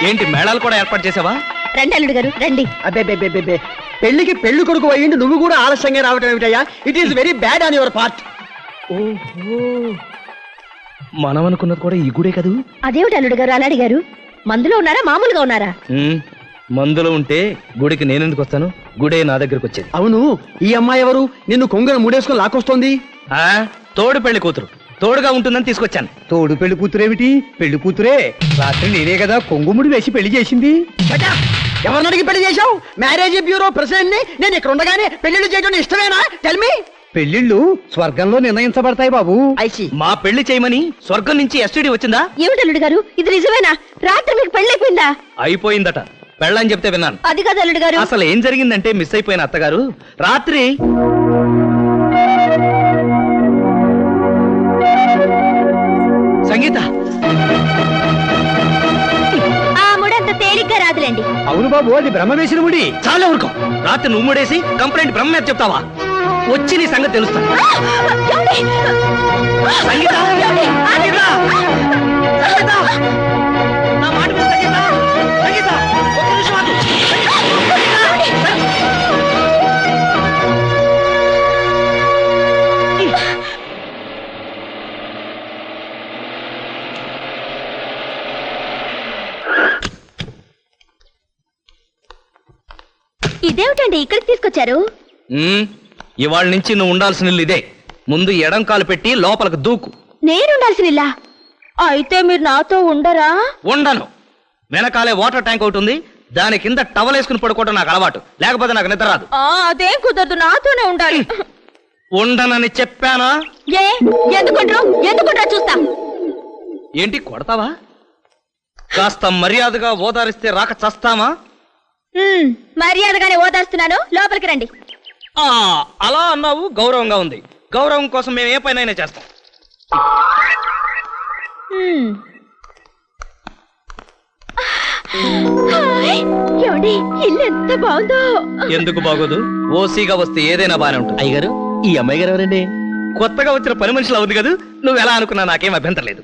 ఏంటి మేళాలు కూడా ఏర్పాటు చేసావా? రండి అల్లుడు గారు రండి. అబ్బే పెళ్లికి పెళ్లి కొడుకు అయ్యింది, నువ్వు కూడా ఆలస్యంగా రావటం ఏమిటయ్యా? It is very bad on your part. ఓహో, మనం అనుకున్నది కూడా ఈ గుడే కదూ? అదేమిటి అల్లుడు గారు అలా అడిగారు? మందులో ఉన్నారా మామూలుగా ఉన్నారా? మందులో ఉంటే గుడికి నేనెందుకు వస్తాను? గుడే నా దగ్గరకు వచ్చేది. అవును, ఈ అమ్మాయి ఎవరు? నిన్ను కొంగను ముడేసుకొని లాక్కొస్తోంది. తోడు పెళ్లి కూతురు, తోడుగా ఉంటుందని తీసుకొచ్చాను. తోడు పెళ్లి కూతురేమిటి? పెళ్లి కూతురే. రాత్రి నేనే కదా కొంగుముడి వేసి పెళ్లి చేసింది. ఎవరిని అడిగి పెళ్లి చేశావు? మ్యారేజ్ బ్యూరో ప్రెసిడెంట్ ని నేను ఇక్కడ ఉండగానే పెళ్లిళ్ళు చేయడం ఇష్టమేనా? Tell me. పెళ్లిళ్ళు స్వర్గంలో నిర్ణయించబడతాయి బాబు. మా పెళ్లి చేయమని స్వర్గం నుంచి ఎస్టీడీ వచ్చిందా? ఏమిటి అల్లుడు గారు, ఇది నిజమేనా? రాత్రి మీకు పెళ్లి అయిపోయిందా? అయిపోయిందట. పెళ్ళని చెప్తే విన్నాను. అది కాదు అల్లుడు గారు. అసలు ఏం జరిగిందంటే మిస్ అయిపోయిన అత్తగారు రాత్రి సంగీత ఆ ముడంత తేలిగ్గా రాదులేండి. అవును బాబు, అది బ్రహ్మ వేసిన ముడి. చాలా ఊరుకో. రాత్రి నువ్వు ముడేసి కంప్లైంట్ బ్రహ్మ మీద చెప్తావా? వచ్చి నీ సంగతి తెలుస్తాను. సంగీత, సంగీత, సంగీత, నా మాట విను సంగీత. సంగీత, ఒక్క నిమిషం ఆగు. ఇదేమిటండి ఇక్కడికి తీసుకొచ్చారు? ఇవాళ నుంచి నువ్వు ఉండాల్సిన ఇల్లు ఇదే. ముందు ఎడం కాలు పెట్టి లోపలికి దూకు. నేను ఉండాల్సిన ఇల్లా? అయితే మీరు నాతో ఉండరా? ఉండను. వెనకాలే వాటర్ ట్యాంక్ ఒకటి ఉంది, దాని కింద టవల్ వేసుకుని పడుకోవడం నాకు అలవాటు. లేకపోతే నాకు నిద్ర రాదు. అదేం కుదరదు, నాతోనే ఉండాలి. ఉండనని చెప్పానా? ఎందుకుంటారా చూస్తా. ఏంటి కొడతావా? కాస్త మర్యాదగా ఓదారిస్తే రాక చస్తామా? మర్యాదగానే ఓదార్స్తున్నాను, లోపలికి రండి. అలా అన్నావు, గౌరవంగా ఉంది. గౌరవం కోసం మేము ఏ పనైనా చేస్తాం. ఏమండి, ఇల్లు ఎంత బాగుందో. ఎందుకు బాగోదు? ఓసీగా వస్తే ఏదైనా బానే ఉంటుంది. అయ్యగారు, ఈ అమ్మాయి గారు ఎవరండి? కొత్తగా వచ్చిన పని మనిషిలా ఉంది కదా. నువ్వు ఎలా అనుకున్నా నాకేం అభ్యంతరం లేదు.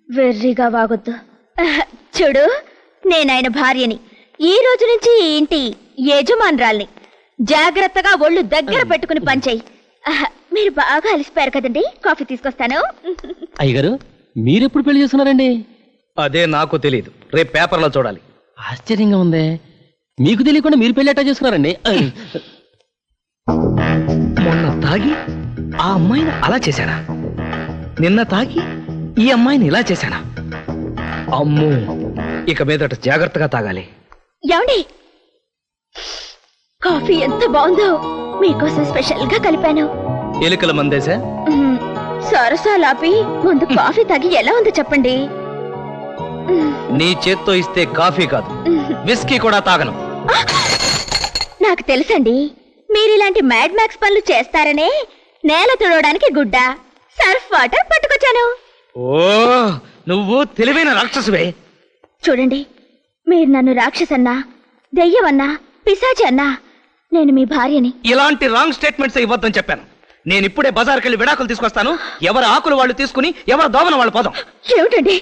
వెర్రిగా వాగొద్దు. చూడు, నేనాయన భార్యని, ఈ రోజు నుంచి ఈ ఇంటి యజమానురాల్ని. జాగ్రత్తగా ఒళ్ళు దగ్గర పెట్టుకుని పనిచేయి. మీరు బాగా అలసిపోయారు కదండి, కాఫీ తీసుకొస్తాను. అయ్యగారు, మీరెప్పుడు పెళ్లి చేస్తున్నారండి? అదే నాకు తెలియదు, రేపు పేపర్లో చూడాలి. ఆశ్చర్యంగా ఉందే, మీకు తెలియకుండా మీరు పెళ్లి ఎట్టా చేసుకున్నారండి? మొన్న తాగి ఆ అమ్మాయిని అలా చేశానా? నిన్న తాగి ఈ అమ్మాయిని ఇలా చేశానా? అమ్మో, ఇక మీదట జాగ్రత్తగా తాగాలి. ఏమండి, కాఫీ ఎంత బాగుందో, మీకోసం స్పెషల్ గా కలిపాను. ఎలుకల మందేశా? సరసాలాపి ముందు కాఫీ తాగి ఎలా ఉందో చెప్పండి. నీ చేత్తో ఇస్తే కాఫీ కాదు, విస్కీ కూడా తాగను. నాకు తెలుసండి, మీరిలాంటి మ్యాడ్ మ్యాక్స్ పనులు చేస్తారనే నేల తుడవడానికి గుడ్డ, సర్ఫ్ వాటర్ పట్టుకొచ్చాను. ఓ, నువ్వు తెలివైన రాక్షసువే. చూడండి, మీరు నన్ను రాక్షసన్నా, దెయ్యమన్నా, పిశాచి అన్నా, నేను మీ భార్యని. ఇలాంటి రాంగ్ స్టేట్మెంట్స్ ఇవ్వద్దని చెప్పాను. నేను ఇప్పుడే బజార్కి వెళ్ళి విడాకులు తీసుకొస్తాను. ఎవరి ఆకులు వాళ్ళు తీసుకుని ఎవరి దోమన వాళ్ళు పోదాం. ఏమిటండి,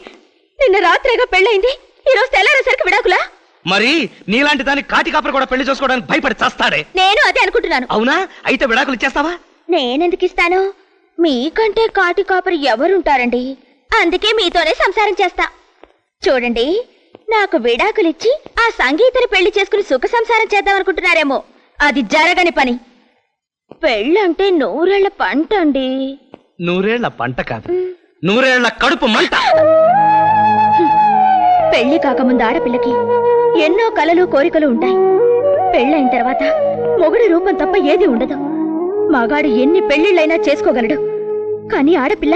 నిన్న రాత్రిగా పెళ్ళైంది, ఈ రోజు తెల్లారేసరికి విడాకులా? మరి నీలాంటి దాన్ని కాటి కాపరి కూడా పెళ్లి చేసుకోవడానికి భయపడి చస్తాడే. నేను అదే అనుకుంటున్నాను. అవునా? అయితే విడాకులు ఇచ్చేస్తావా? నేనెందుకు ఇస్తాను? మీకంటే కాటి కాపరి ఎవరుంటారండి? అందుకే మీతోనే సంసారం చేస్తా. చూడండి, నాకు విడాకులిచ్చి ఆ సంగీతని పెళ్లి చేసుకుని సుఖ సంసారం చేద్దాం అనుకుంటున్నారేమో. అది జరగని పని. పెళ్ళంటే 100 ఏళ్ల పంట అండి. 100 ఏళ్ల పంట కాదు, 100 ఏళ్ల కడుపు మంట. పెళ్లి కాకముందు ఆడపిల్లకి ఎన్నో కలలు కోరికలు ఉంటాయి. పెళ్ళైన తర్వాత మొగుడి రూపం తప్ప ఏది ఉండదు. మగాడు ఎన్ని పెళ్లిళ్ళైనా చేసుకోగలడు, కానీ ఆడపిల్ల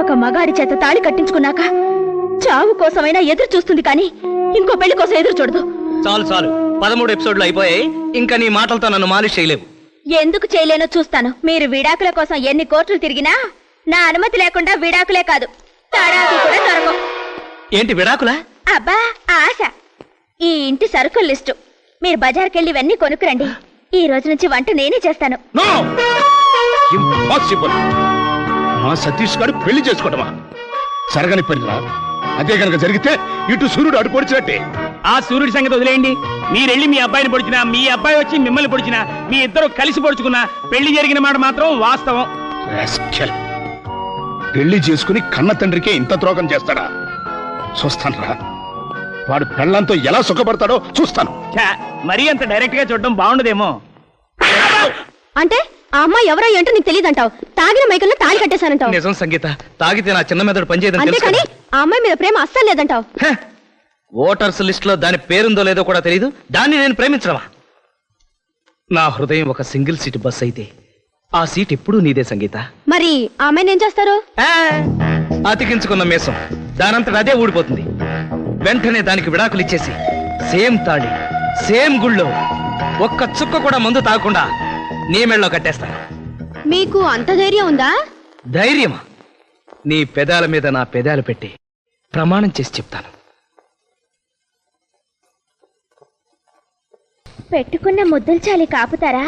ఒక మగాడి చేత తాళి కట్టించుకున్నాక చావు కోసమైనా ఎదురు చూస్తుంది, కానీ ఇంకో పెళ్లి కోసం ఎదురు చూడదు. చాలు చాలు, 13 ఎపిసోడ్లు అయిపోయాయి. ఇంకా నీ మాటలతో నన్ను మాలిష్ చేయలేవు. ఎందుకు చేయలేనో చూస్తాను. మీరు విడాకుల కోసం ఎన్ని కోర్టులు తిరిగినా నా అనుమతి లేకుండా విడాకులే కాదు, తడాకు కూడా దొరకవు. ఏంటి విడాకులా? అబ్బా ఆశ. ఈ ఇంటి సరుకుల లిస్టు. మీరు బజార్కెళ్ళి ఇవన్నీ కొనుక్కురండి. ఈ రోజు నుంచి వంట నేనే చేస్తాను. మా సతీష్ గారు పెళ్లి చేసుకోవడమా? సరగని పనిరా. అదే కనుక జరిగితే ఇటు సూర్యుడు అడుపొడిచినట్టే. ఆ సూర్యుడి సంగతి వదిలేయండి. మీరెళ్ళి మీ అబ్బాయిని పొడిచినా, మీ అబ్బాయి వచ్చి మిమ్మల్ని పొడిచినా, మీ ఇద్దరు కలిసి పొడుచుకున్నా పెళ్లి జరిగిన మాట మాత్రం వాస్తవం. రాస్కెల్. పెళ్లి చేసుకుని కన్న తండ్రికే ఇంత ద్రోహం చేస్తాడా? చూస్తానురా, వాడు పెళ్ళంతో ఎలా సుఖపడతాడో చూస్తాను. ఛా, మరీ అంత డైరెక్ట్ గా చూడడం బాగుండదేమో. అంటే ఆ అమ్మాయి ఎవరో ఏంటో నీకు తెలియదంటావు. తాగిన మైకల్లో తాళి కట్టేశానంటావు. నిజం సంగీత, తాగితే నా చిన్న మెదడు పనిచేయదని తెలుసు అంతేకాని కదా. ఆ అమ్మాయి మీద ప్రేమ అస్సలు లేదంటావు. హ! ఓటర్స్ లిస్ట్ లో దాని పేరుందో లేదో కూడా తెలియదు, దాన్ని నేను ప్రేమించడమా? నా హృదయం ఒక సింగిల్ సీట్ బస్ అయితే ఆ సీట్ ఎప్పుడూ నీదే సంగీత. మరి ఆ అమ్మాయిని ఏం చేస్తారు? ఆ! అతికించుకున్న మీసం దానంతట అదే ఊడిపోతుంది. వెంటనే దానికి విడాకులు ఇచ్చేసి సేమ్ తాళి సేమ్ గుళ్ళో ఒక్క చుక్క కూడా మందు తాగకుండా నీ మెళ్ళలో కట్టేస్తాను. మీకు అంత ధైర్యం ఉందా? ధైర్యమా? నీ పెదాల మీద నా పెదాలు పెట్టి ప్రమాణం చేసి చెప్తాను. పెట్టుకున్న ముద్దులు చాలి కాపుతారా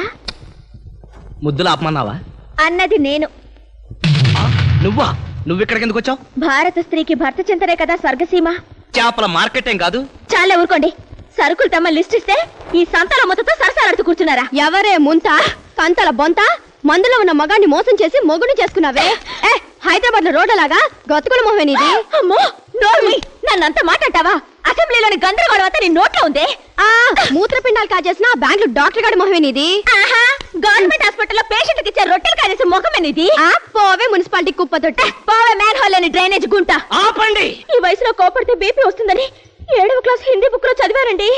ముద్దులు ఆపమన్నావా? అన్నది నేను. నువ్వా? నువ్విక్కడికి ఎందుకు వచ్చావు? భారత స్త్రీకి భర్త చింతనే కదా స్వర్గసీమ. చేపల మార్కెట్ ఏం కాదు. చాలా ఊరుకోండి. సరుకులు తమ లిస్ట్ ఇస్తే ఈ సంతల మొత్తతో సరసాలాడుతూ కూర్చున్నారా? ఎవరే ముంత సంతల బొంత మందులో ఉన్న మగాన్ని మోసం చేసి మొగుడు చేసుకున్నావే. హైదరాబాద్ లో రోడ్లలాగా గతుకుల మొహమే నీది. అమ్మో నోర్మి, నన్నంత మాట్లాడతావా? అసెంబ్లీలోని గందరగోళం అంతా నీ నోట్లో ఉందే. మూత్రపిండాలు కాజేసిన బ్యాంకులో డాక్టర్ గారి మొహమే నీది. గవర్నమెంట్ హాస్పిటల్లో పేషెంట్ కి ఇచ్చే రొట్టెలు కాజేసే మొహమే నీది. పోవే మున్సిపాలిటీ కుప్ప తొట్టే, పోవే మ్యాన్ హోల్ అని డ్రైనేజ్ గుంట. ఆపండి. ఈ వయసులో కోపడితే బీపీ వస్తుందని 7వ క్లాస్ హిందీ బుక్ లో చదివారండి.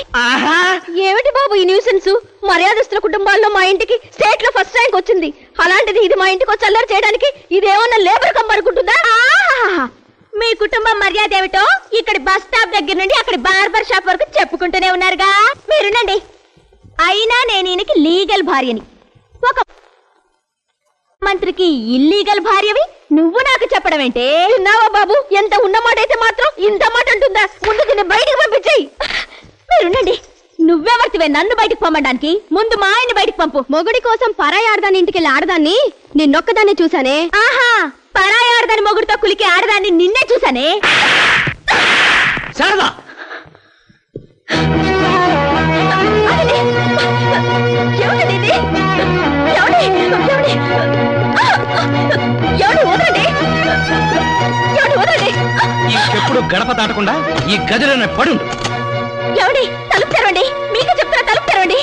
ఏమిటి బాబు ఈ న్యూసెన్స్? మర్యాదస్తుల కుటుంబాల్లో మా ఇంటికి స్టేట్ లో ఫస్ట్ ర్యాంక్ వచ్చింది. అలాంటిది ఇది మా ఇంటికి వచ్చి అల్లరి చేయడానికి ఇదేమన్నా లేబర్ కంప్ అనుకుంటుందా? మీ కుటుంబం మర్యాద ఏమిటో ఇక్కడ బస్ స్టాప్ దగ్గర నుండి అక్కడ బార్బర్ షాప్ వరకు చెప్పుకుంటూనే ఉన్నారుగా. మీరునండి. అయినా నేను ఈయనకి లీగల్ భార్యని. ఒక మంత్రికి ఇల్లీగల్ భార్యవి నువ్వు నాకు చెప్పడం ఏంటే? విన్నావా బాబు, ఎంత ఉన్నమాట అయితే మాత్రం ఇంత మాట అంటుందా? ముందు దీన్ని బయటికి పంపించేయి. మీరుండండి. నువ్వెవర్తివే నన్ను బయటికి పంపడానికి? ముందు మా ఆయన్ని బయటికి పంపు. మొగుడి కోసం పరాయి ఆడదాన్ని ఇంటికి వెళ్ళి ఆడదాన్ని నిన్నొక్కదాన్ని చూసానే. ఆహా, పరాయి ఆడదాన్ని మొగుడితో కులికి ఆడదాన్ని నిన్నే చూసానే. శారదా, ఎవడండి ఇది? ఎవడి? ఎవడి? ఎవడి? వదలండి. ఎవడి? వదలండి. ఇంకెప్పుడు గడప దాటకుండా ఈ గదిలోనే పడుండు. ఎవడి? తలుపు తెరవండి. మీకు చెప్తున్నా, తలుపు తెరవండి.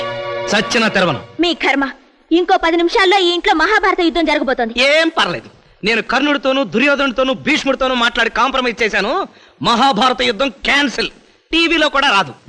చచ్చిన తెరవను. మీ కర్మ. ఇంకో 10 నిమిషాల్లో ఈ ఇంట్లో మహాభారత యుద్ధం జరగబోతోంది. ఏం పర్లేదు, నేను కర్ణుడితోనూ దుర్యోధనుడితోనూ భీష్ముడితోనూ మాట్లాడి కాంప్రమైజ్ చేశాను. మహాభారత యుద్ధం క్యాన్సిల్. టీవీలో కూడా రాదు.